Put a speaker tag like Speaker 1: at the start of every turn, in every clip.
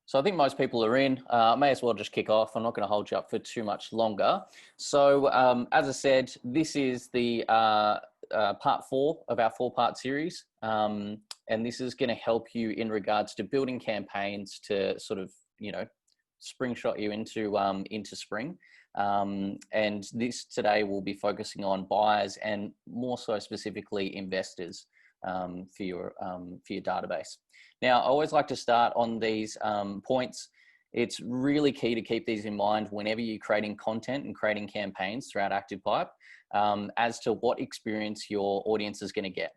Speaker 1: So I think most people are in. May as well just kick off. I'm not going to hold you up for too much longer. So as I said, this is the part 4 of our 4-part series. And this is going to help you in regards to building campaigns to sort of, spring shot you into spring. And this today will be focusing on buyers and more so specifically investors for your database. Now, I always like to start on these points. It's really key to keep these in mind whenever you're creating content and creating campaigns throughout ActivePipe as to what experience your audience is going to get.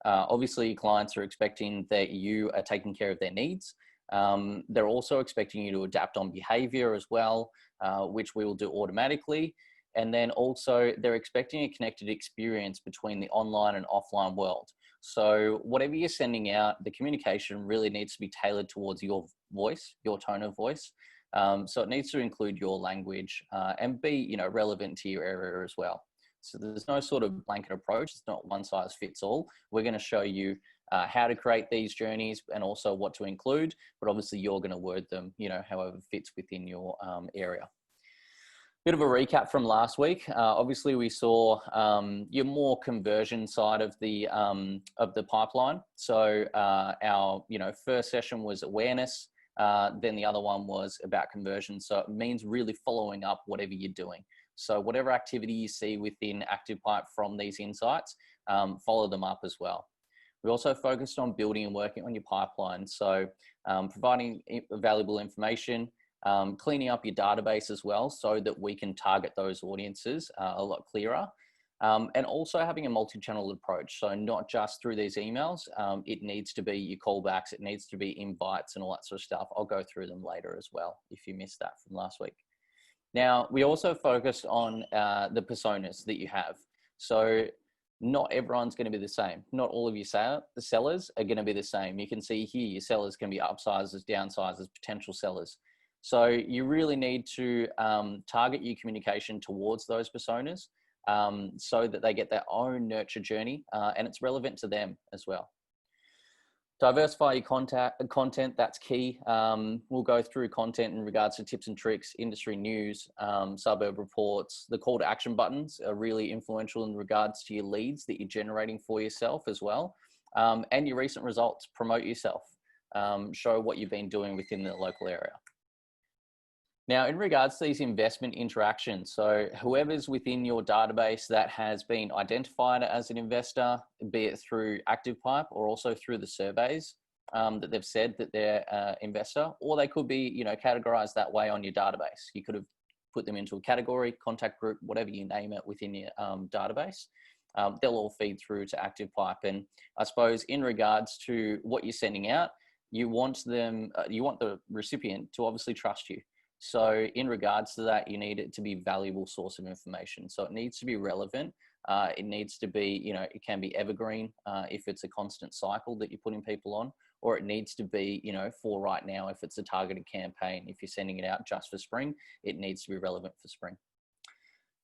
Speaker 1: Obviously, clients are expecting that you are taking care of their needs. They're also expecting you to adapt on behavior as well, which we will do automatically. And then also they're expecting a connected experience between the online and offline world. So whatever you're sending out, the communication really needs to be tailored towards your voice, your tone of voice. So it needs to include your language and be, relevant to your area as well. So there's no sort of blanket approach. It's not one size fits all. We're going to show you how to create these journeys and also what to include, but obviously you're going to word them, however fits within your area. Bit of a recap from last week. Obviously, we saw your more conversion side of the pipeline. So our first session was awareness. Then the other one was about conversion. So it means really following up whatever you're doing. So whatever activity you see within ActivePipe from these insights, follow them up as well. We also focused on building and working on your pipeline. So providing valuable information, cleaning up your database as well so that we can target those audiences a lot clearer. And also having a multi-channel approach. So not just through these emails, it needs to be your callbacks, it needs to be invites and all that sort of stuff. I'll go through them later as well if you missed that from last week. Now, we also focused on the personas that you have. So not everyone's going to be the same. Not all of your sellers are going to be the same. You can see here your sellers can be upsizers, downsizers, potential sellers. So you really need to target your communication towards those personas so that they get their own nurture journey and it's relevant to them as well. Diversify your content, that's key. We'll go through content in regards to tips and tricks, industry news, suburb reports. The call to action buttons are really influential in regards to your leads that you're generating for yourself as well. And your recent results, promote yourself, show what you've been doing within the local area. Now, in regards to these investment interactions, so whoever's within your database that has been identified as an investor, be it through ActivePipe or also through the surveys that they've said that they're an investor, or they could be, categorized that way on your database. You could have put them into a category, contact group, whatever you name it within your database. They'll all feed through to ActivePipe. And I suppose in regards to what you're sending out, you want them, you want the recipient to obviously trust you. So in regards to that, you need it to be a valuable source of information. So it needs to be relevant. It needs to be, it can be evergreen if it's a constant cycle that you're putting people on, or it needs to be, for right now, if it's a targeted campaign. If you're sending it out just for spring, it needs to be relevant for spring.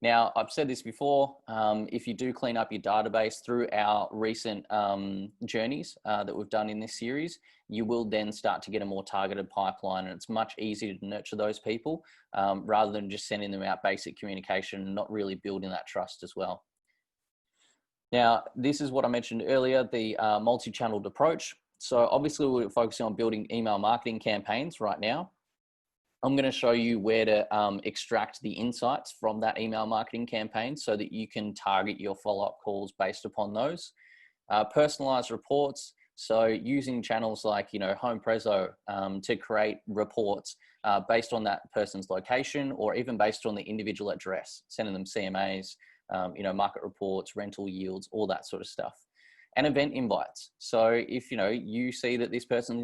Speaker 1: Now, I've said this before, if you do clean up your database through our recent journeys that we've done in this series, you will then start to get a more targeted pipeline, and it's much easier to nurture those people rather than just sending them out basic communication and not really building that trust as well. Now, this is what I mentioned earlier, the multi-channeled approach. So obviously we're focusing on building email marketing campaigns right now. I'm going to show you where to extract the insights from that email marketing campaign so that you can target your follow-up calls based upon those. Personalized reports. So using channels like, HomePrezo to create reports based on that person's location or even based on the individual address, sending them CMAs, market reports, rental yields, all that sort of stuff. And event invites. So if, you see that this person's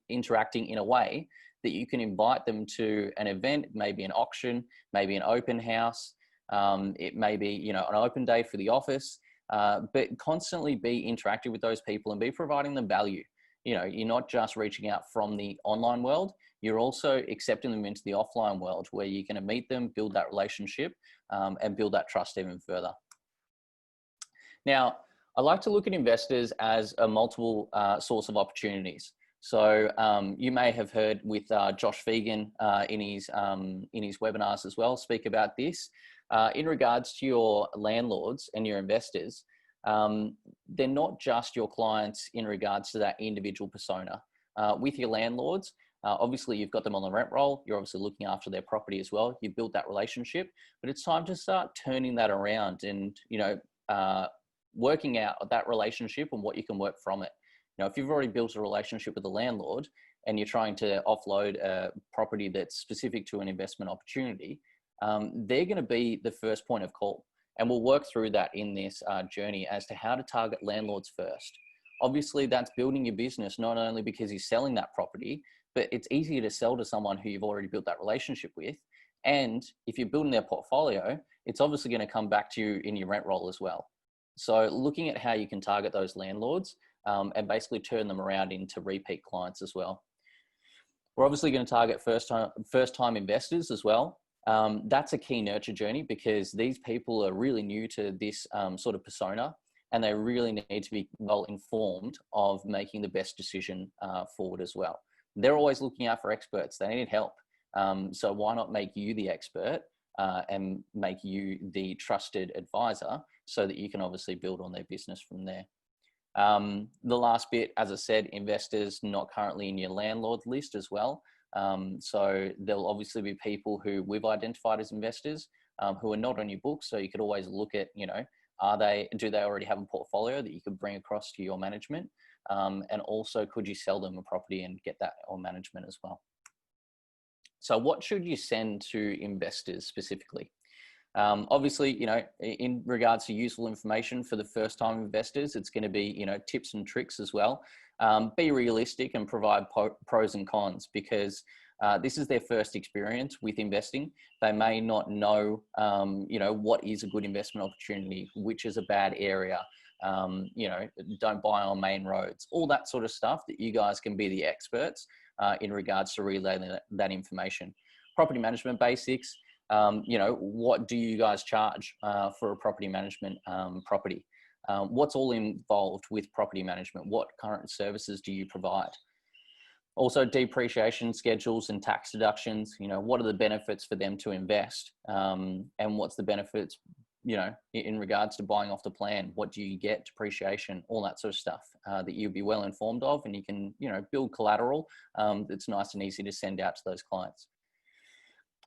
Speaker 1: interacting in a way that you can invite them to an event, maybe an auction, maybe an open house. It may be, an open day for the office, but constantly be interactive with those people and be providing them value. You're not just reaching out from the online world, you're also accepting them into the offline world where you're going to meet them, build that relationship and build that trust even further. Now, I like to look at investors as a multiple source of opportunities. So you may have heard with Josh Fegan in his webinars as well speak about this. In regards to your landlords and your investors, they're not just your clients in regards to that individual persona. With your landlords, obviously you've got them on the rent roll. You're obviously looking after their property as well. You've built that relationship, but it's time to start turning that around and, working out that relationship and what you can work from it. If you've already built a relationship with the landlord and you're trying to offload a property that's specific to an investment opportunity, they're going to be the first point of call. And we'll work through that in this journey as to how to target landlords first. Obviously, that's building your business, not only because you're selling that property, but it's easier to sell to someone who you've already built that relationship with. And if you're building their portfolio, it's obviously going to come back to you in your rent roll as well. So looking at how you can target those landlords and basically turn them around into repeat clients as well. We're obviously going to target first time investors as well. That's a key nurture journey because these people are really new to this sort of persona, and they really need to be well informed of making the best decision forward as well. They're always looking out for experts. They need help. So why not make you the expert and make you the trusted advisor so that you can obviously build on their business from there. The last bit, as I said, investors not currently in your landlord list as well. So there'll obviously be people who we've identified as investors who are not on your books. So you could always look at, do they already have a portfolio that you could bring across to your management? And also, could you sell them a property and get that on management as well? So what should you send to investors specifically? Obviously, in regards to useful information for the first time investors, it's going to be, tips and tricks as well. Be realistic and provide pros and cons because this is their first experience with investing. They may not know, what is a good investment opportunity, which is a bad area. Don't buy on main roads, all that sort of stuff that you guys can be the experts in regards to relaying that information. Property management basics. What do you guys charge for a property management property? What's all involved with property management? What current services do you provide? Also, depreciation schedules and tax deductions. What are the benefits for them to invest? And what's the benefits, in regards to buying off the plan? What do you get? Depreciation, all that sort of stuff that you'll be well informed of, and you can, build collateral that's nice and easy to send out to those clients.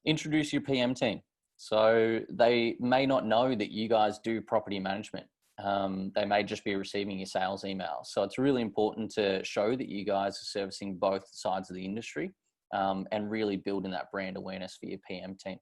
Speaker 1: Introduce your PM team. So they may not know that you guys do property management. They may just be receiving your sales emails. So it's really important to show that you guys are servicing both sides of the industry and really building that brand awareness for your PM team.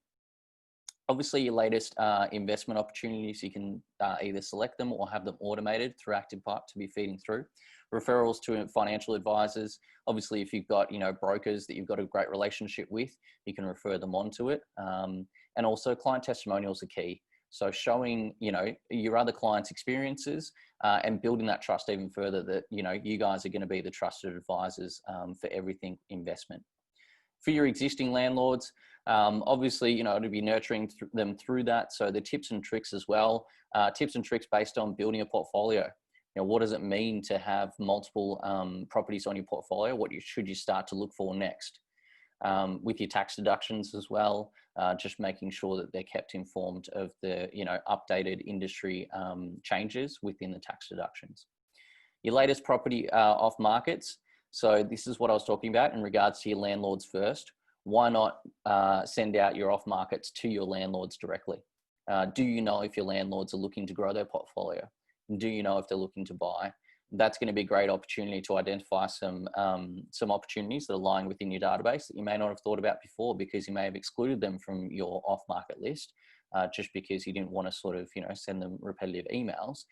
Speaker 1: Obviously, your latest investment opportunities, you can either select them or have them automated through ActivePipe to be feeding through. Referrals to financial advisors. Obviously, if you've got, brokers that you've got a great relationship with, you can refer them onto it. And also client testimonials are key. So showing, your other clients' experiences and building that trust even further that, you guys are going to be the trusted advisors for everything investment. For your existing landlords, obviously, to be nurturing them through that. So the tips and tricks as well, tips and tricks based on building a portfolio. What does it mean to have multiple properties on your portfolio? What should you start to look for next? With your tax deductions as well, just making sure that they're kept informed of the, updated industry changes within the tax deductions. Your latest property off markets. So this is what I was talking about in regards to your landlords first. Why not send out your off markets to your landlords directly? Do you know if your landlords are looking to grow their portfolio? Do you know if they're looking to buy? That's going to be a great opportunity to identify some opportunities that are lying within your database that you may not have thought about before because you may have excluded them from your off-market list just because you didn't want to sort of, send them repetitive emails.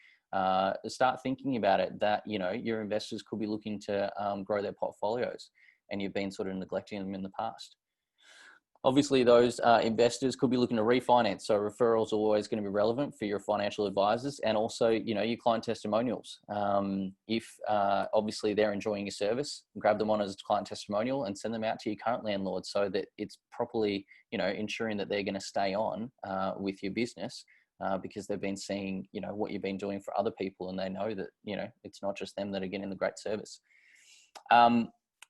Speaker 1: Start thinking about it that, your investors could be looking to grow their portfolios and you've been sort of neglecting them in the past. Obviously, those investors could be looking to refinance. So referrals are always going to be relevant for your financial advisors and also, your client testimonials. If obviously they're enjoying your service, grab them on as a client testimonial and send them out to your current landlord so that it's properly, ensuring that they're going to stay on with your business because they've been seeing, what you've been doing for other people and they know that, it's not just them that are getting the great service.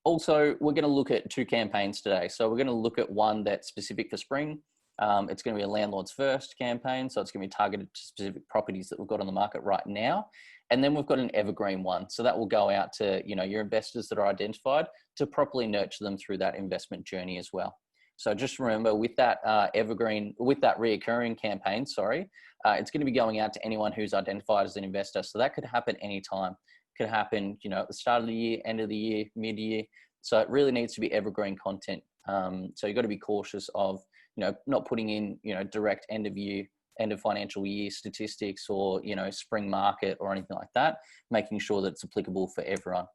Speaker 1: Also, we're going to look at 2 campaigns today. So we're going to look at one that's specific for spring. It's going to be a Landlords First campaign. So it's going to be targeted to specific properties that we've got on the market right now. And then we've got an evergreen one. So that will go out to, your investors that are identified to properly nurture them through that investment journey as well. So just remember with that reoccurring campaign, it's going to be going out to anyone who's identified as an investor. So that could happen anytime. Could happen, at the start of the year, end of the year, mid-year. So it really needs to be evergreen content. So you've got to be cautious of, not putting in, direct end of financial year statistics or, spring market or anything like that, making sure that it's applicable for everyone.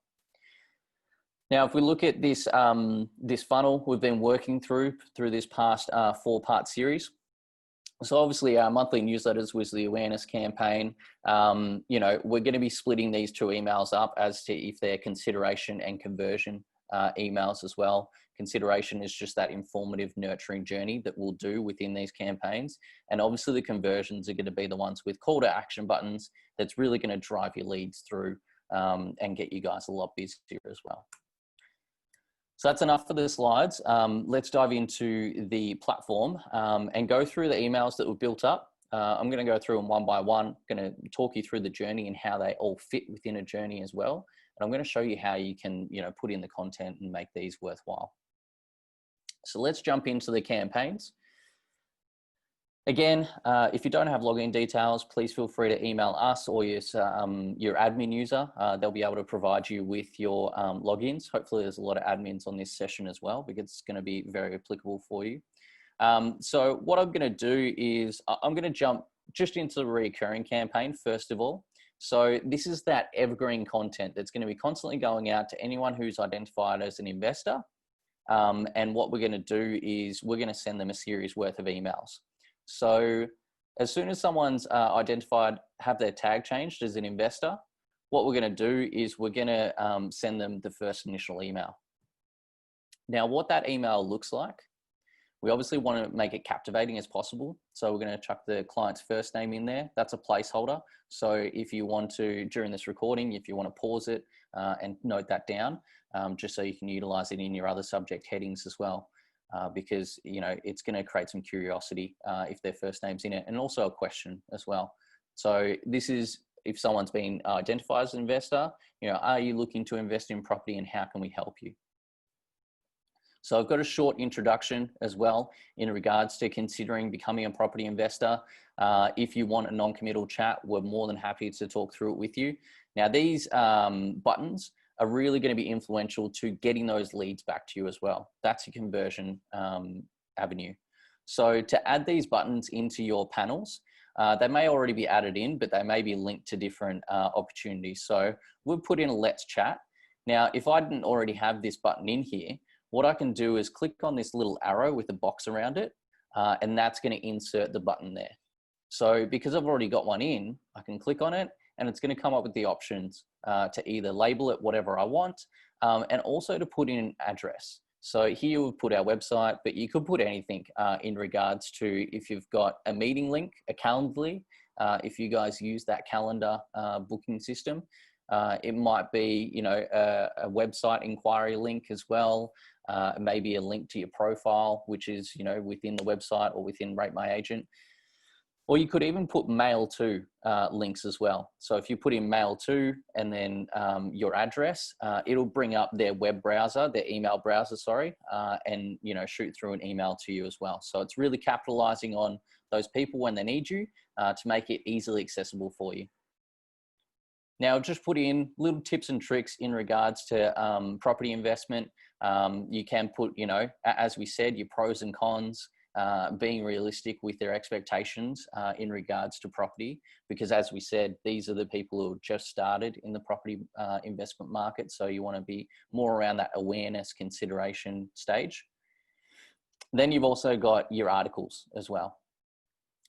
Speaker 1: Now, if we look at this, this funnel we've been working through this past 4-part series. So obviously our monthly newsletters was the awareness campaign. We're going to be splitting these 2 emails up as to if they're consideration and conversion emails as well. Consideration is just that informative nurturing journey that we'll do within these campaigns. And obviously the conversions are going to be the ones with call to action buttons that's really going to drive your leads through and get you guys a lot busier as well. So that's enough for the slides. Let's dive into the platform and go through the emails that were built up. I'm going to go through them one by one. I'm going to talk you through the journey and how they all fit within a journey as well. And I'm going to show you how you can, put in the content and make these worthwhile. So let's jump into the campaigns. Again, if you don't have login details, please feel free to email us or your admin user. They'll be able to provide you with your logins. Hopefully there's a lot of admins on this session as well, because it's going to be very applicable for you. So what I'm going to do is I'm going to jump just into the recurring campaign first of all. So this is that evergreen content that's going to be constantly going out to anyone who's identified as an investor. And what we're going to do is we're going to send them a series worth of emails. So as soon as someone's identified, have their tag changed as an investor, what we're going to do is we're going to send them the first initial email. Now, what that email looks like, we obviously want to make it captivating as possible. So we're going to chuck the client's first name in there. That's a placeholder. So if you want to, during this recording, if you want to pause it and note that down, just so you can utilize it in your other subject headings as well. Because, it's going to create some curiosity if their first name's in it, and also a question as well. So this is if someone's been identified as an investor, are you looking to invest in property and how can we help you? So I've got a short introduction as well in regards to considering becoming a property investor. If you want a non-committal chat, we're more than happy to talk through it with you. Now these buttons are really going to be influential to getting those leads back to you as well. That's a conversion avenue. So to add these buttons into your panels, they may already be added in, but they may be linked to different opportunities. So we'll put in a Let's Chat. Now, if I didn't already have this button in here, what I can do is click on this little arrow with a box around it, and that's going to insert the button there. So because I've already got one in, I can click on it and it's going to come up with the options to either label it whatever I want and also to put in an address. So here we've put our website, but you could put anything in regards to if you've got a meeting link, a Calendly, if you guys use that calendar booking system. It might be, a website inquiry link as well. Maybe a link to your profile, which is, within the website or within Rate My Agent. Or you could even put mail to links as well. So if you put in mail to and then your address, it'll bring up their web browser, their email browser, and shoot through an email to you as well. So it's really capitalizing on those people when they need you to make it easily accessible for you. Now, just put in little tips and tricks in regards to property investment. You can put, as we said, your pros and cons, being realistic with their expectations in regards to property, because as we said, these are the people who have just started in the property investment market. So you want to be more around that awareness consideration stage. Then you've also got your articles as well.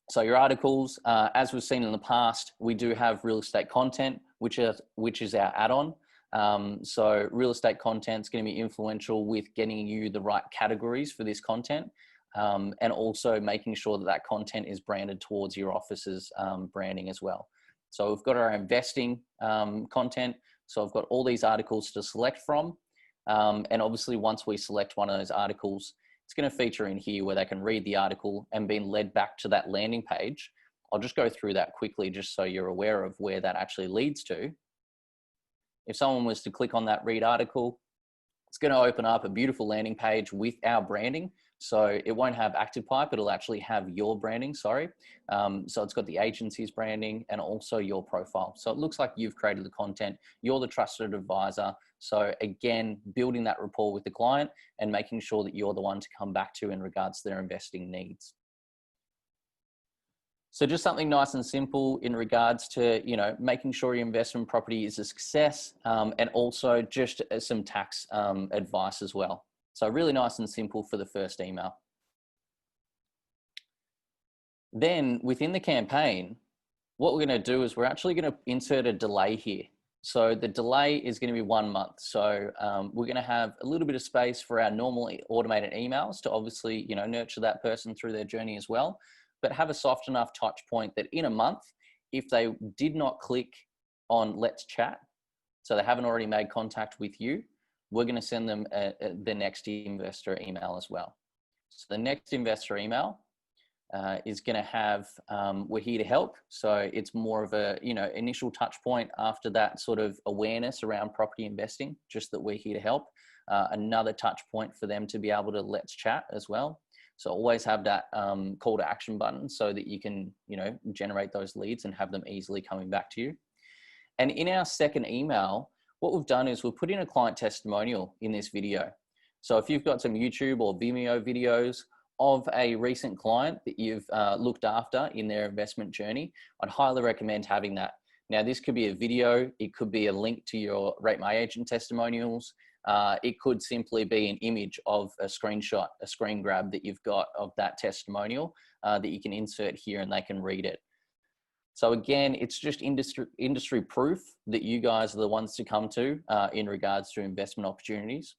Speaker 1: So your articles, as we've seen in the past, we do have real estate content, which is our add-on. So real estate content is going to be influential with getting you the right categories for this content. And also making sure that that content is branded towards your office's branding as well. So we've got our investing content. So I've got all these articles to select from. And obviously once we select one of those articles, it's going to feature in here where they can read the article and being led back to that landing page. I'll just go through that quickly just so you're aware of where that actually leads to. If someone was to click on that read article, it's going to open up a beautiful landing page with our branding. So it won't have ActivePipe, it'll actually have your branding, sorry. So it's got the agency's branding and also your profile. So it looks like you've created the content, you're the trusted advisor. So again, building that rapport with the client and making sure that you're the one to come back to in regards to their investing needs. So just something nice and simple in regards to, making sure your investment property is a success, and also just some tax advice as well. So really nice and simple for the first email. Then within the campaign, what we're going to do is we're actually going to insert a delay here. So the delay is going to be 1 month. So we're going to have a little bit of space for our normally automated emails to obviously, nurture that person through their journey as well, but have a soft enough touch point that in a month, if they did not click on Let's Chat, so they haven't already made contact with you, we're going to send them the next investor email as well. So the next investor email is going to have, we're here to help. So it's more of a, initial touch point after that sort of awareness around property investing, just that we're here to help. Another touch point for them to be able to Let's Chat as well. So always have that call to action button so that you can, generate those leads and have them easily coming back to you. And in our second email, what we've done is we've put in a client testimonial in this video. So if you've got some YouTube or Vimeo videos of a recent client that you've looked after in their investment journey, I'd highly recommend having that. Now, this could be a video, it could be a link to your Rate My Agent testimonials. It could simply be an image of a screenshot, a screen grab that you've got of that testimonial that you can insert here and they can read it. So again, it's just industry proof that you guys are the ones to come to in regards to investment opportunities.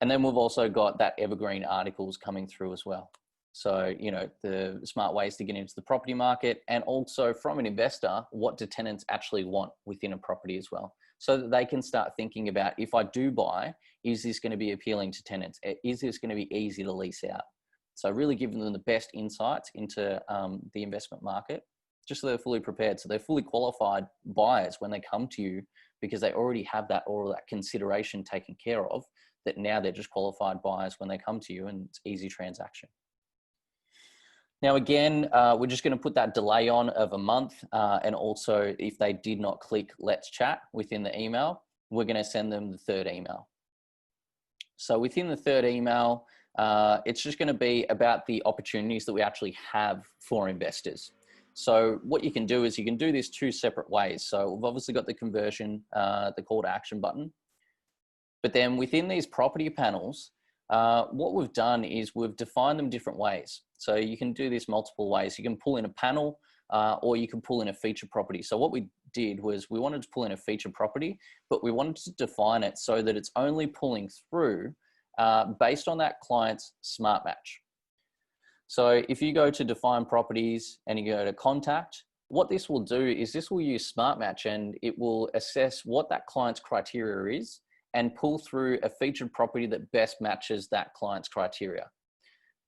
Speaker 1: And then we've also got that evergreen articles coming through as well. So, the smart ways to get into the property market, and also from an investor, what do tenants actually want within a property as well? So that they can start thinking about, if I do buy, is this going to be appealing to tenants? Is this going to be easy to lease out? So really giving them the best insights into the investment market, just so they're fully prepared. So they're fully qualified buyers when they come to you, because they already have all that consideration taken care of, that now they're just qualified buyers when they come to you, and it's easy transaction. Now, again, we're just going to put that delay on of a month. And also, if they did not click Let's Chat within the email, we're going to send them the third email. So within the third email, it's just going to be about the opportunities that we actually have for investors. So what you can do is you can do this two separate ways. So we've obviously got the conversion, the call to action button. But then within these property panels, what we've done is we've defined them different ways. So you can do this multiple ways. You can pull in a panel or you can pull in a feature property. So what we did was we wanted to pull in a feature property, but we wanted to define it so that it's only pulling through based on that client's smart match. So if you go to define properties and you go to contact, what this will do is this will use smart match, and it will assess what that client's criteria is and pull through a featured property that best matches that client's criteria.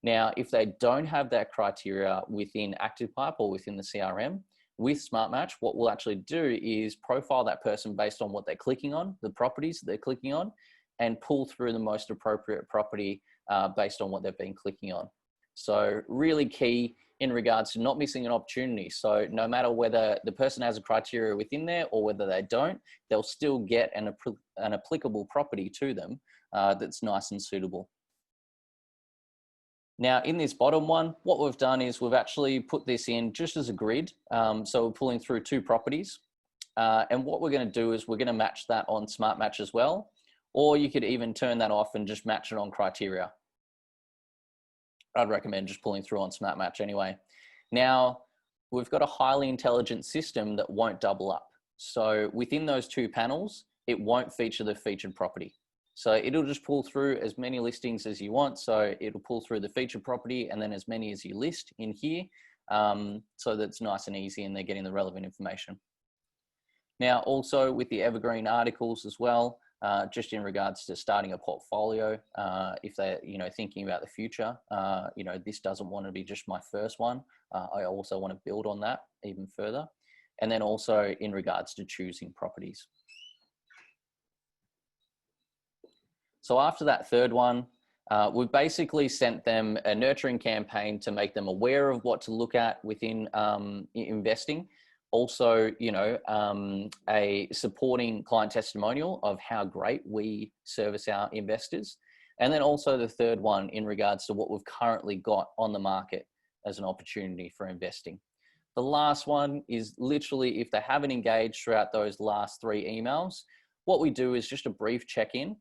Speaker 1: Now, if they don't have that criteria within ActivePipe or within the CRM, with Smart Match, what we'll actually do is profile that person based on what they're clicking on, the properties that they're clicking on, and pull through the most appropriate property based on what they've been clicking on. So really key in regards to not missing an opportunity. So no matter whether the person has a criteria within there or whether they don't, they'll still get an applicable property to them that's nice and suitable. Now in this bottom one, what we've done is we've actually put this in just as a grid. So we're pulling through two properties. And what we're going to do is we're going to match that on Smart Match as well. Or you could even turn that off and just match it on criteria. I'd recommend just pulling through on Smart Match anyway. Now, we've got a highly intelligent system that won't double up. So within those two panels, it won't feature the featured property. So it'll just pull through as many listings as you want. So it'll pull through the featured property and then as many as you list in here. So that's nice and easy and they're getting the relevant information. Now, also with the evergreen articles as well, just in regards to starting a portfolio. If they're, thinking about the future, this doesn't want to be just my first one. I also want to build on that even further. And then also in regards to choosing properties. So after that third one, we've basically sent them a nurturing campaign to make them aware of what to look at within investing. Also, a supporting client testimonial of how great we service our investors. And then also the third one in regards to what we've currently got on the market as an opportunity for investing. The last one is literally if they haven't engaged throughout those last 3 emails, what we do is just a brief check-in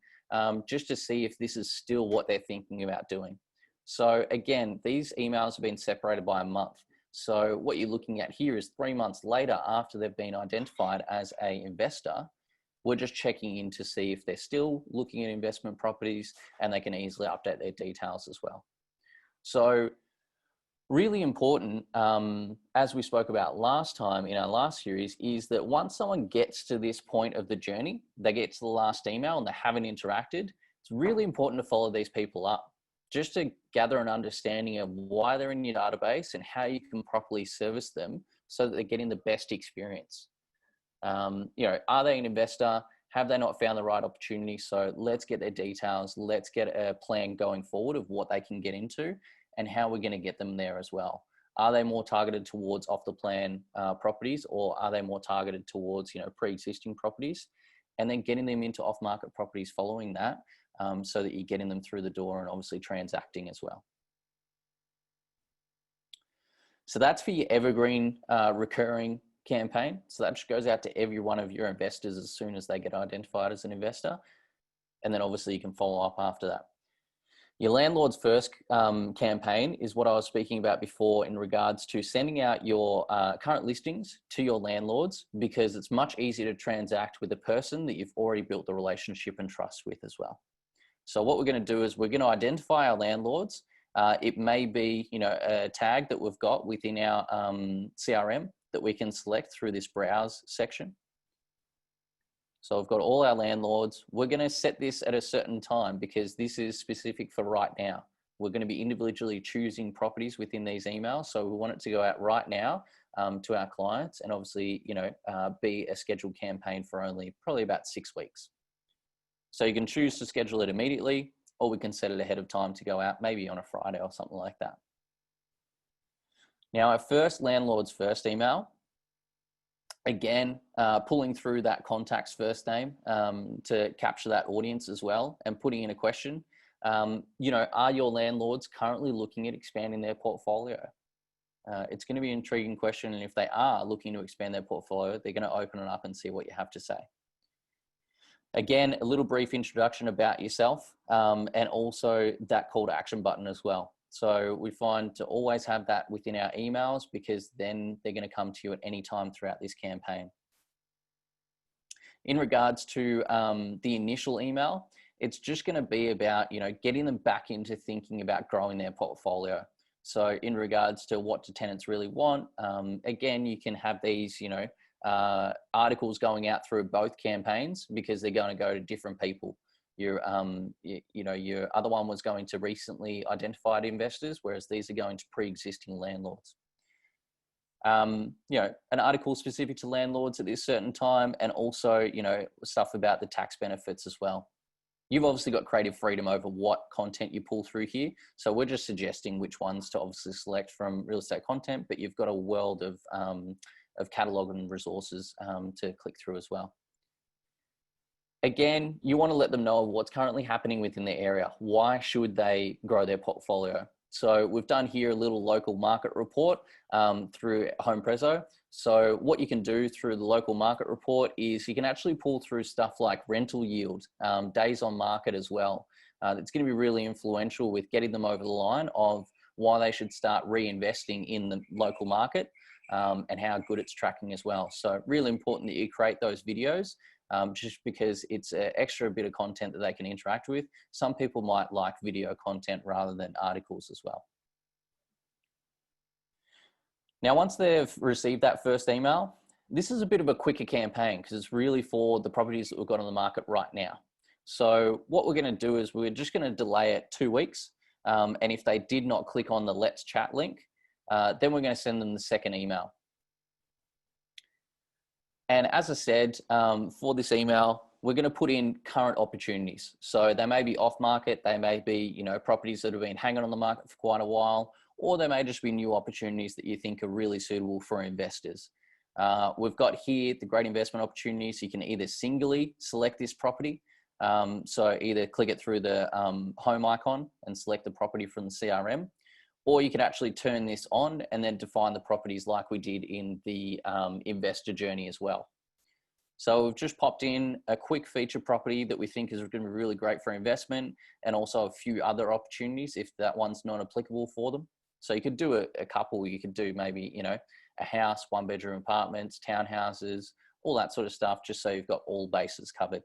Speaker 1: just to see if this is still what they're thinking about doing. So again, these emails have been separated by a month. So what you're looking at here is 3 months later after they've been identified as an investor, we're just checking in to see if they're still looking at investment properties, and they can easily update their details as well. So really important, as we spoke about last time in our last series, is that once someone gets to this point of the journey, they get to the last email and they haven't interacted, it's really important to follow these people up just to gather an understanding of why they're in your database and how you can properly service them so that they're getting the best experience. Are they an investor? Have they not found the right opportunity? So let's get their details. Let's get a plan going forward of what they can get into and how we're going to get them there as well. Are they more targeted towards off the plan properties, or are they more targeted towards, pre-existing properties? And then getting them into off-market properties following that, so that you're getting them through the door and obviously transacting as well. So that's for your evergreen recurring campaign. So that just goes out to every one of your investors as soon as they get identified as an investor. And then obviously you can follow up after that. Your landlord's first campaign is what I was speaking about before in regards to sending out your current listings to your landlords, because it's much easier to transact with a person that you've already built the relationship and trust with as well. So what we're going to do is we're going to identify our landlords. It may be, a tag that we've got within our CRM that we can select through this browse section. So I've got all our landlords. We're going to set this at a certain time because this is specific for right now. We're going to be individually choosing properties within these emails. So we want it to go out right now to our clients, and obviously, be a scheduled campaign for only probably about 6 weeks. So you can choose to schedule it immediately, or we can set it ahead of time to go out maybe on a Friday or something like that. Now, our first landlord's first email, again, pulling through that contact's first name to capture that audience as well, and putting in a question. Are your landlords currently looking at expanding their portfolio? It's going to be an intriguing question, and if they are looking to expand their portfolio, they're going to open it up and see what you have to say. Again, a little brief introduction about yourself, and also that call to action button as well. So we find to always have that within our emails, because then they're going to come to you at any time throughout this campaign. In regards to the initial email, it's just going to be about, getting them back into thinking about growing their portfolio. So in regards to what do tenants really want, again, you can have these, articles going out through both campaigns, because they're going to go to different people. Your other one was going to recently identified investors, whereas these are going to pre-existing landlords. An article specific to landlords at this certain time, and also, stuff about the tax benefits as well. You've obviously got creative freedom over what content you pull through here. So we're just suggesting which ones to obviously select from real estate content, but you've got a world of catalog and resources to click through as well. Again, you want to let them know what's currently happening within their area. Why should they grow their portfolio? So we've done here a little local market report through Home Prezo. So what you can do through the local market report is you can actually pull through stuff like rental yield, days on market as well. It's going to be really influential with getting them over the line of why they should start reinvesting in the local market, and how good it's tracking as well. So really important that you create those videos, just because it's an extra bit of content that they can interact with. Some people might like video content rather than articles as well. Now, once they've received that first email, this is a bit of a quicker campaign because it's really for the properties that we've got on the market right now. So what we're going to do is we're just going to delay it 2 weeks. And if they did not click on the Let's Chat link, then we're going to send them the second email. And as I said, for this email, we're going to put in current opportunities. So they may be off market, they may be, properties that have been hanging on the market for quite a while, or they may just be new opportunities that you think are really suitable for investors. We've got here the great investment opportunities. You can either singly select this property. So either click it through the home icon and select the property from the CRM, or you could actually turn this on and then define the properties like we did in the investor journey as well. So we've just popped in a quick feature property that we think is going to be really great for investment, and also a few other opportunities if that one's not applicable for them. So you could do a couple. You could do maybe, a house, 1-bedroom apartments, townhouses, all that sort of stuff, just so you've got all bases covered.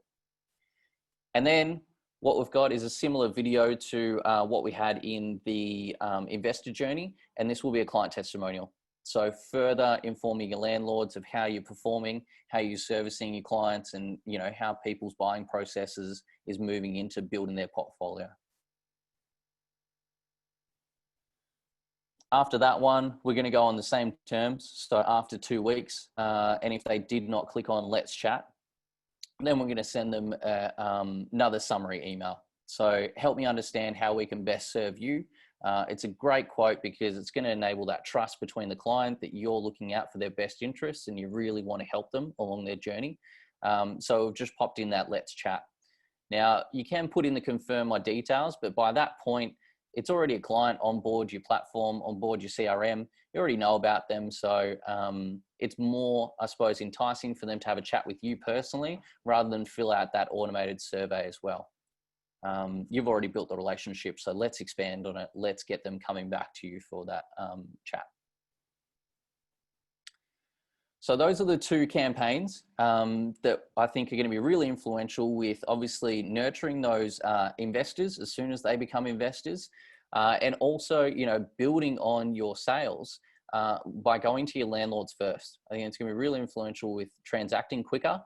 Speaker 1: And then what we've got is a similar video to what we had in the investor journey, and this will be a client testimonial. So further informing your landlords of how you're performing, how you're servicing your clients, and how people's buying processes is moving into building their portfolio. After that one, we're going to go on the same terms. So after 2 weeks, and if they did not click on Let's Chat, then we're going to send them another summary email. So help me understand how we can best serve you. It's a great quote because it's going to enable that trust between the client that you're looking out for their best interests and you really want to help them along their journey. So we've just popped in that Let's Chat. Now you can put in the confirm my details, but by that point, it's already a client on board your platform, on board your CRM. You already know about them. So it's more, I suppose, enticing for them to have a chat with you personally rather than fill out that automated survey as well. You've already built the relationship, so let's expand on it. Let's get them coming back to you for that chat. So those are the 2 campaigns that I think are going to be really influential with obviously nurturing those investors as soon as they become investors, and also, building on your sales by going to your landlords first. I think it's going to be really influential with transacting quicker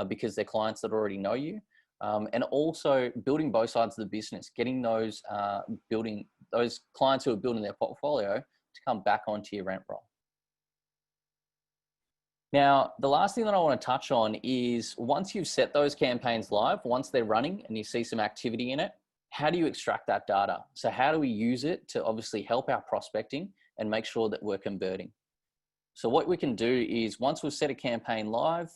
Speaker 1: because they're clients that already know you. And also building both sides of the business, getting those clients who are building their portfolio to come back onto your rent roll. Now, the last thing that I want to touch on is once you've set those campaigns live, once they're running and you see some activity in it, how do you extract that data? So how do we use it to obviously help our prospecting and make sure that we're converting? So what we can do is once we've set a campaign live,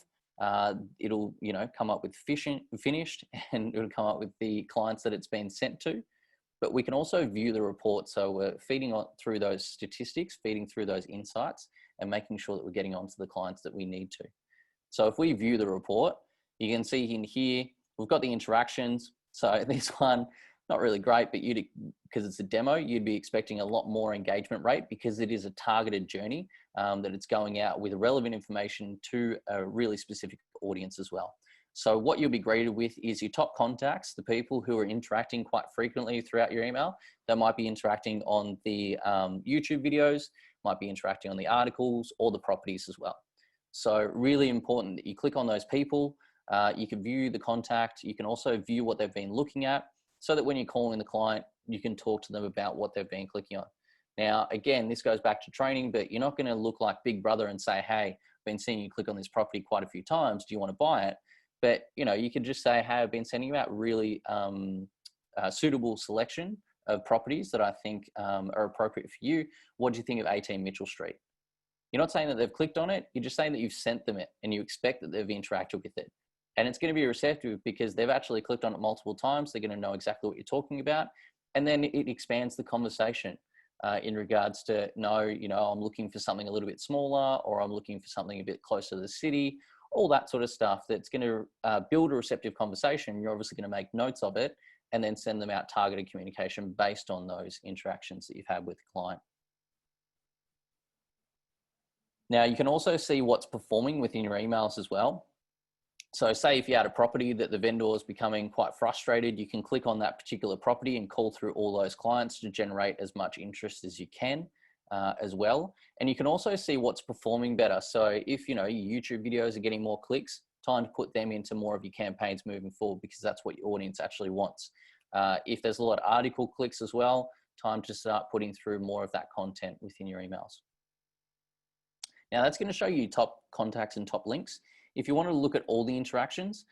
Speaker 1: it'll come up with finished, and it'll come up with the clients that it's been sent to. But we can also view the report. So we're feeding through those statistics, feeding through those insights, and making sure that we're getting onto the clients that we need to. So if we view the report, you can see in here, we've got the interactions. So this one, not really great, but because it's a demo, you'd be expecting a lot more engagement rate because it is a targeted journey that it's going out with relevant information to a really specific audience as well. So what you'll be greeted with is your top contacts, the people who are interacting quite frequently throughout your email. They might be interacting on the YouTube videos, might be interacting on the articles or the properties as well. So really important that you click on those people. You can view the contact. You can also view what they've been looking at so that when you're calling the client, you can talk to them about what they've been clicking on. Now, again, this goes back to training, but you're not going to look like Big Brother and say, hey, I've been seeing you click on this property quite a few times. Do you want to buy it? But, you can just say, hey, I've been sending you out really suitable selection of properties that I think are appropriate for you. What do you think of 18 Mitchell Street? You're not saying that they've clicked on it. You're just saying that you've sent them it and you expect that they've interacted with it. And it's going to be receptive because they've actually clicked on it multiple times. They're going to know exactly what you're talking about. And then it expands the conversation in regards to, I'm looking for something a little bit smaller, or I'm looking for something a bit closer to the city, all that sort of stuff that's going to build a receptive conversation. You're obviously going to make notes of it and then send them out targeted communication based on those interactions that you've had with the client. Now, you can also see what's performing within your emails as well. So say if you had a property that the vendor is becoming quite frustrated, you can click on that particular property and call through all those clients to generate as much interest as you can as well. And you can also see what's performing better. So if, your YouTube videos are getting more clicks, time to put them into more of your campaigns moving forward, because that's what your audience actually wants. If there's a lot of article clicks as well, time to start putting through more of that content within your emails. Now that's going to show you top contacts and top links. If you want to look at all the interactions,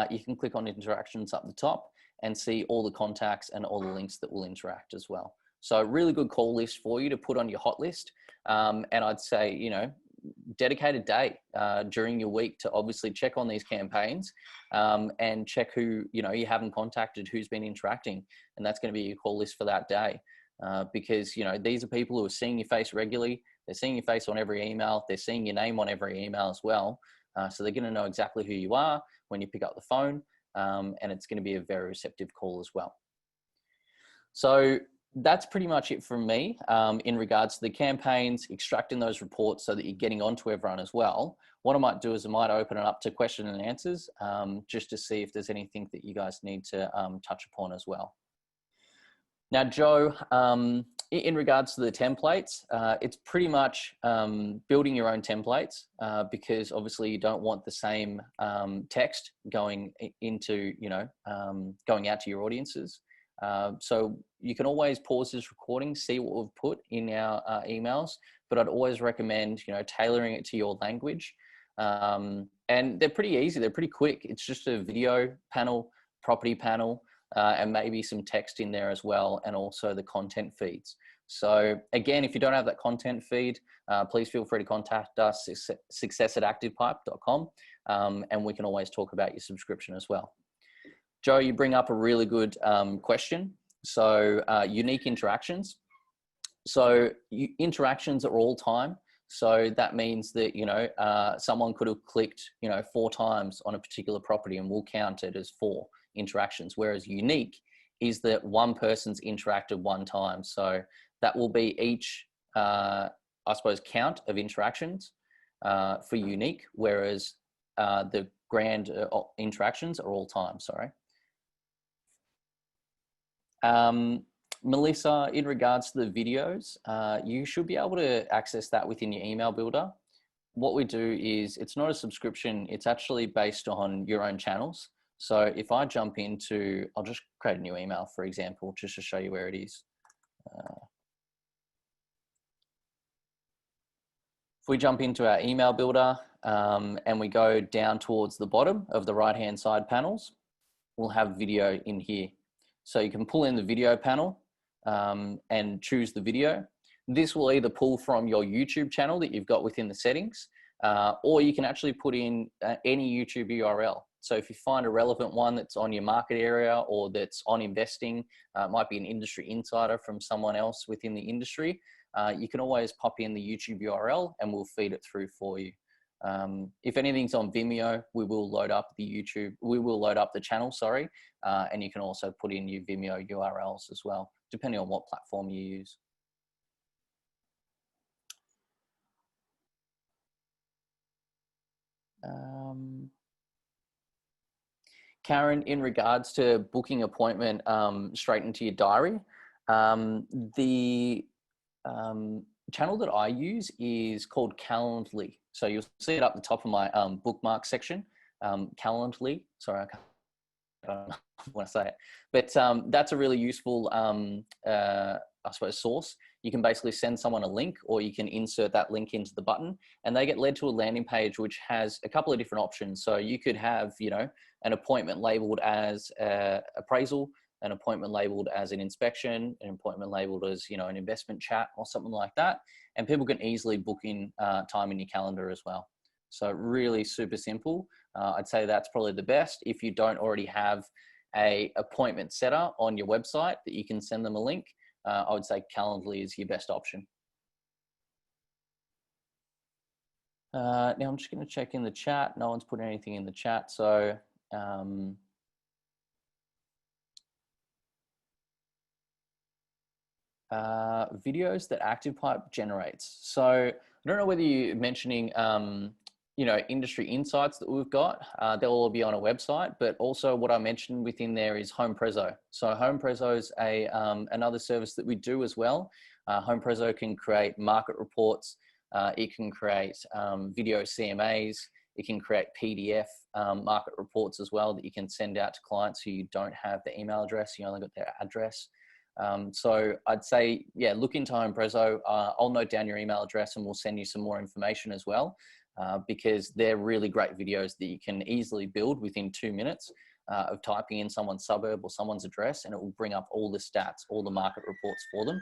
Speaker 1: you can click on interactions up the top and see all the contacts and all the links that will interact as well. So a really good call list for you to put on your hot list. And I'd say, you know, dedicate a day during your week to obviously check on these campaigns and check who, you know, you haven't contacted, who's been interacting. And that's going to be your call list for that day. Because, you know, these are people who are seeing your face regularly. They're seeing your face on every email. They're seeing your name on every email as well. So they're going to know exactly who you are when you pick up the phone. And it's going to be a very receptive call as well. So that's pretty much it from me in regards to the campaigns, extracting those reports so that you're getting onto everyone as well. What I might do is I might open it up to question and answers just to see if there's anything that you guys need to touch upon as well. Now, Joe, in regards to the templates, it's pretty much building your own templates because obviously you don't want the same text going into, you know, going out to your audiences. So you can always pause this recording, see what we've put in our emails, but I'd always recommend, you know, tailoring it to your language. And they're pretty easy. They're pretty quick. It's just a video panel, property panel, and maybe some text in there as well, and also the content feeds. So again, if you don't have that content feed, please feel free to contact us, success@activepipe.com, and we can always talk about your subscription as well. Joe, you bring up a really good question. So unique interactions. So interactions are all time. So that means that, you know, someone could have clicked, you know, 4 times on a particular property and we'll count it as 4 interactions. Whereas unique is that one person's interacted 1 time. So that will be each, I suppose, count of interactions for unique, whereas the grand interactions are all time, sorry. Melissa, in regards to the videos, you should be able to access that within your email builder. What we do is, it's not a subscription, it's actually based on your own channels. So if I jump into, I'll just create a new email, for example, just to show you where it is. If we jump into our email builder and we go down towards the bottom of the right-hand side panels, we'll have video in here. So you can pull in the video panel and choose the video. This will either pull from your YouTube channel that you've got within the settings, or you can actually put in any YouTube URL. So if you find a relevant one that's on your market area or that's on investing, it might be an industry insider from someone else within the industry, you can always pop in the YouTube URL and we'll feed it through for you. If anything's on Vimeo, we will load up the channel, sorry, and you can also put in your Vimeo URLs as well, depending on what platform you use. Karen, in regards to booking appointment straight into your diary, the channel that I use is called Calendly. So you'll see it up the top of my bookmark section, Calendly. Sorry, I don't want to say it, but that's a really useful, I suppose, source. You can basically send someone a link, or you can insert that link into the button, and they get led to a landing page which has a couple of different options. So you could have, you know, an appointment labeled as appraisal, an appointment labeled as an inspection, an appointment labeled as, you know, an investment chat or something like that. And people can easily book in time in your calendar as well. So really super simple. I'd say that's probably the best. If you don't already have a appointment setter on your website that you can send them a link, I would say Calendly is your best option. Now I'm just going to check in the chat. No one's put anything in the chat. So videos that ActivePipe generates. So I don't know whether you're mentioning, you know, industry insights that we've got. They'll all be on a website, but also what I mentioned within there is HomePrezo. So HomePrezo is another service that we do as well. HomePrezo can create market reports. It can create video CMAs. It can create PDF market reports as well that you can send out to clients who you don't have the email address, you only got their address. So I'd say, yeah, look into HomePresso. I'll note down your email address and we'll send you some more information as well, because they're really great videos that you can easily build within 2 minutes of typing in someone's suburb or someone's address, and it will bring up all the stats, all the market reports for them,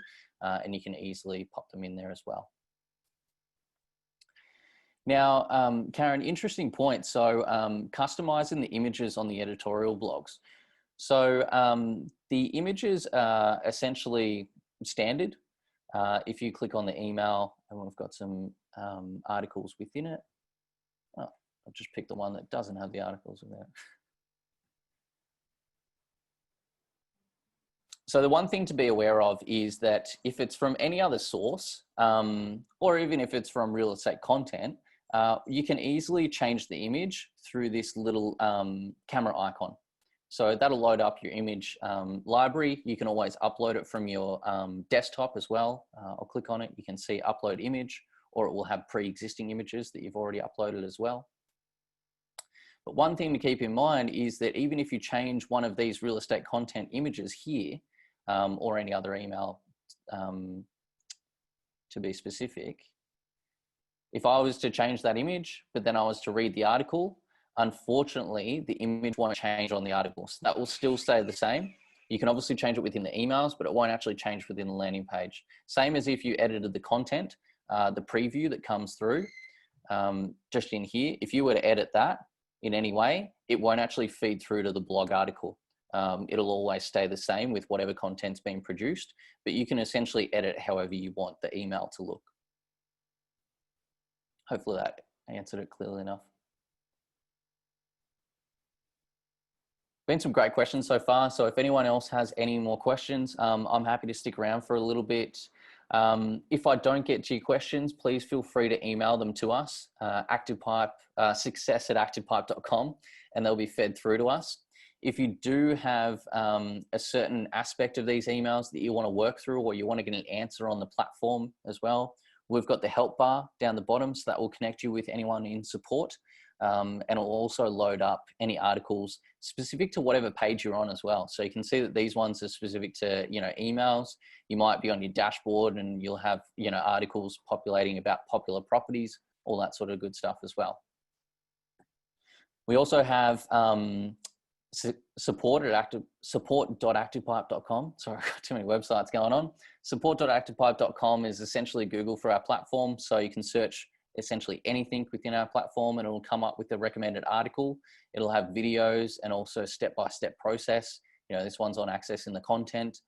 Speaker 1: and you can easily pop them in there as well. Now, Karen, interesting point. So customizing the images on the editorial blogs. So the images are essentially standard. If you click on the email, and we've got some articles within it. Oh, I'll just pick the one that doesn't have the articles in there. So the one thing to be aware of is that if it's from any other source, or even if it's from real estate content, you can easily change the image through this little camera icon. So that'll load up your image library. You can always upload it from your desktop as well. I'll click on it. You can see upload image, or it will have pre-existing images that you've already uploaded as well. But one thing to keep in mind is that even if you change one of these real estate content images here, or any other email to be specific, if I was to change that image, but then I was to read the article, unfortunately, the image won't change on the article. So that will still stay the same. You can obviously change it within the emails, but it won't actually change within the landing page. Same as if you edited the content, the preview that comes through just in here. If you were to edit that in any way, it won't actually feed through to the blog article. It'll always stay the same with whatever content's being produced, but you can essentially edit however you want the email to look. Hopefully that answered it clearly enough. Been some great questions so far. So if anyone else has any more questions, I'm happy to stick around for a little bit. If I don't get to your questions, please feel free to email them to us, ActivePipe, success@activepipe.com, and they'll be fed through to us. If you do have a certain aspect of these emails that you want to work through, or you want to get an answer on the platform as well, we've got the help bar down the bottom, so that will connect you with anyone in support. And it'll also load up any articles specific to whatever page you're on as well. So you can see that these ones are specific to, emails. You might be on your dashboard and you'll have, articles populating about popular properties, all that sort of good stuff as well. We also have support.activepipe.com. Sorry, I've got too many websites going on. Support.activepipe.com is essentially Google for our platform. So you can search essentially anything within our platform and it will come up with the recommended article. It'll have videos and also step-by-step process. This one's on accessing the content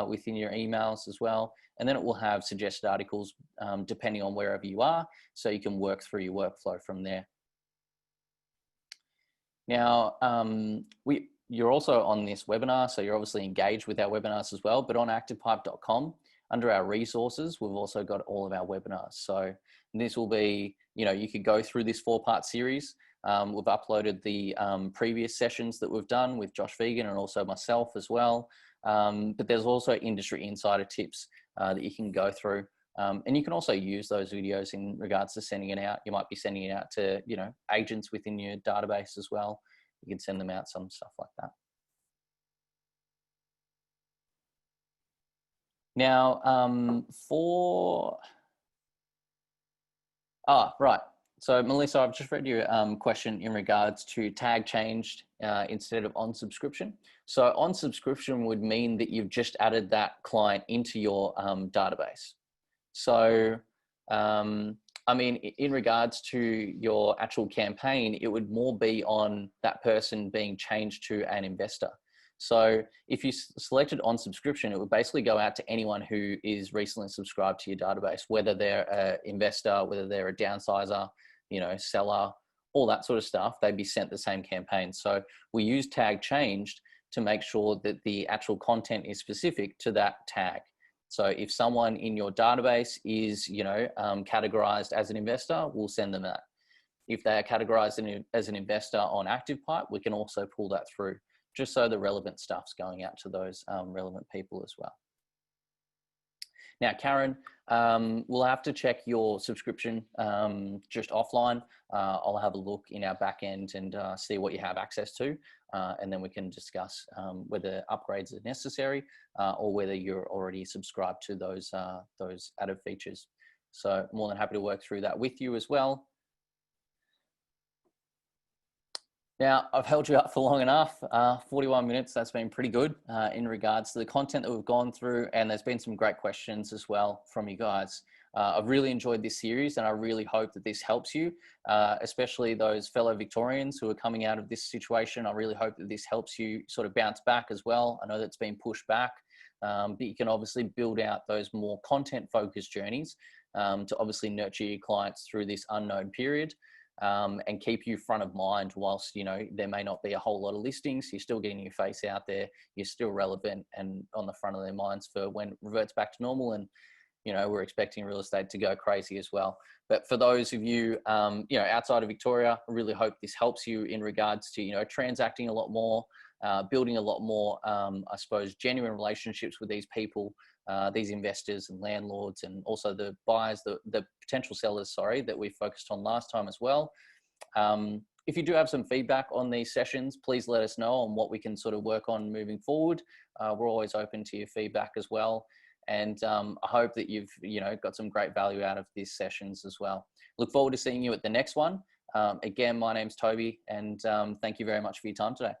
Speaker 1: within your emails as well. And then it will have suggested articles depending on wherever you are. So you can work through your workflow from there. Now, you're also on this webinar, so you're obviously engaged with our webinars as well, but on activepipe.com, under our resources, we've also got all of our webinars. So this will be, you could go through this 4-part series. We've uploaded the previous sessions that we've done with Josh Vegan and also myself as well. But there's also industry insider tips that you can go through. And you can also use those videos in regards to sending it out. You might be sending it out to, agents within your database as well. You can send them out some stuff like that. Now, right. So Melissa, I've just read your question in regards to tag changed instead of on subscription. So on subscription would mean that you've just added that client into your database. So, I mean, in regards to your actual campaign, it would more be on that person being changed to an investor. So if you selected on subscription, it would basically go out to anyone who is recently subscribed to your database, whether they're an investor, whether they're a downsizer, seller, all that sort of stuff, they'd be sent the same campaign. So we use tag changed to make sure that the actual content is specific to that tag. So if someone in your database is, categorized as an investor, we'll send them that. If they are categorized as an investor on ActivePipe, we can also pull that through, just so the relevant stuff's going out to those relevant people as well. Now, Karen, we'll have to check your subscription just offline. I'll have a look in our back end and see what you have access to. And then we can discuss whether upgrades are necessary or whether you're already subscribed to those added features. So more than happy to work through that with you as well. Now, I've held you up for long enough, 41 minutes. That's been pretty good in regards to the content that we've gone through. And there's been some great questions as well from you guys. I've really enjoyed this series, and I really hope that this helps you, especially those fellow Victorians who are coming out of this situation. I really hope that this helps you sort of bounce back as well. I know that's been pushed back, but you can obviously build out those more content-focused journeys to obviously nurture your clients through this unknown period. And keep you front of mind whilst, you know, there may not be a whole lot of listings. You're still getting your face out there. You're still relevant and on the front of their minds for when it reverts back to normal. And, you know, we're expecting real estate to go crazy as well. But for those of you, you know, outside of Victoria, I really hope this helps you in regards to, you know, transacting a lot more, building a lot more, I suppose, genuine relationships with these people, these investors and landlords, and also the buyers, the potential sellers, sorry, that we focused on last time as well. If you do have some feedback on these sessions, please let us know on what we can sort of work on moving forward. We're always open to your feedback as well. And I hope that you've, you know, got some great value out of these sessions as well. Look forward to seeing you at the next one. Again, my name's Toby, and thank you very much for your time today.